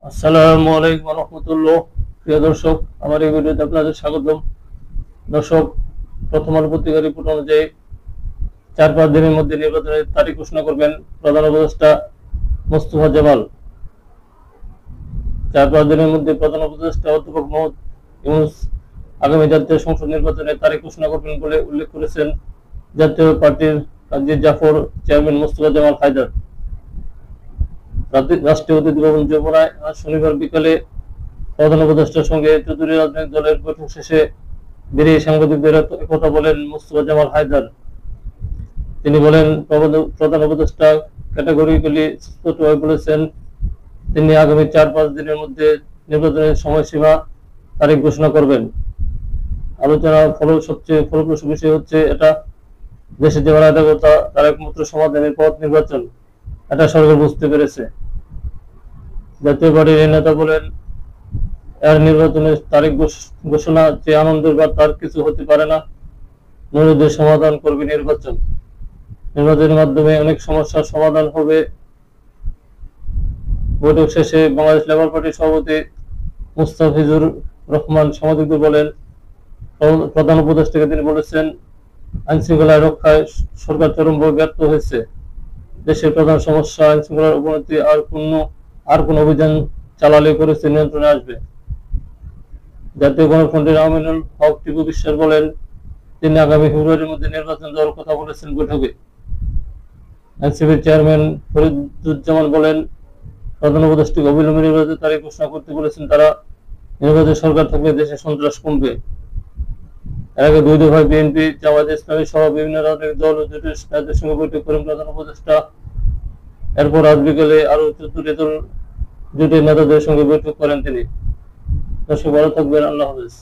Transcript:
আসসালামু আলাইকুম ওয়া রাহমাতুল্লাহ। প্রিয় দর্শক, আমার এই ভিডিওতে আপনাদের স্বাগতম। দর্শক, প্রথম আলো পত্রিকার রিপোর্ট অনুযায়ী 4-5 দিনের মধ্যে নির্বাচনের তারিখ ঘোষণা করবেন প্রধান উপদেষ্টা মোস্তফা জামাল। 4-5 দিনের মধ্যে প্রধান উপদেষ্টা অধ্যাপক মোহাম্মদ ইউনূস আগামী জাতীয় সংসদ নির্বাচনের তারিখ ঘোষণা করবেন বলে উল্লেখ করেছেন জাতীয় পার্টির কাজী জাফর চেয়ারম্যান মোস্তফা জামাল হায়দার। রাষ্ট্রীয় অতিথি ভবন যমুনায় আজ শনিবার বিকালে প্রধান উপদেষ্টার সঙ্গে চৌধুরী রাজনৈতিক দলের বৈঠক শেষে বেরিয়ে সাংবাদিকদের কথা বলেন মোস্তফা জামাল হায়দার। তিনি বলেন, প্রধান উপদেষ্টা ক্যাটাগরিক্যালি স্পষ্টভাবে বলেছেন তিনি আগামী 4-5 দিনের মধ্যে নির্বাচনের সময়সীমা তারিখ ঘোষণা করবেন। আলোচনা সবচেয়ে ফলপ্রসূ বিষয় হচ্ছে এটা দেশের যে অরাজকতা তার একমাত্র সমাধানের পথ নির্বাচন, এটা সরকার বুঝতে পেরেছে। জাতীয় পার্টির এই নেতা বলেন, এর নির্বাচনের তারিখ ঘোষণা যে আনন্দের বা তার কিছু হতে পারে না। মূলদের সমাধান করবে নির্বাচন। নির্বাচনের মাধ্যমে অনেক সমস্যার সমাধান হবে। বৈঠক শেষে বাংলাদেশ লেবার পার্টির সভাপতি মুস্তাফিজুর রহমান সাংবাদিকদের বলেন, প্রধান উপদেষ্টাকে তিনি বলেছেন, আইন শৃঙ্খলা রক্ষায় সরকার চরমভাবে ব্যর্থ হয়েছে। দেশের প্রধান সমস্যা আইন শৃঙ্খলার অবনতি, আর কোন অভিযান চালালে পরিস্থিতি নিয়ন্ত্রণে আসবে। জাতীয় গণফ্রন্টের আমিনুল হক টিপু বিশ্বাস বলেন, তিনি আগামী ফেব্রুয়ারির মধ্যে নির্বাচন দেওয়ার কথা বলেছেন বৈঠকে। এনসিপির চেয়ারম্যান ফরিদুজ্জামান বলেন, প্রধান উপদেষ্টাকে অবিলম্বে নির্বাচনের তারিখ ঘোষণা করতে বলেছেন তারা। নির্বাচন সরকার থাকলে দেশে সন্ত্রাস কমবে। এর আগে 2 দফায় বিএনপি, জামায়াতে ইসলামী সহ বিভিন্ন রাজনৈতিক দল ও জোটের নেতাদের সঙ্গে বৈঠক করেন প্রধান উপদেষ্টা। এরপর আজ বিকেলে আরো 14 দল জোটের নেতাদের সঙ্গে বৈঠক করেন তিনি। দর্শক, ভালো থাকবেন। আল্লাহ হাফেজ।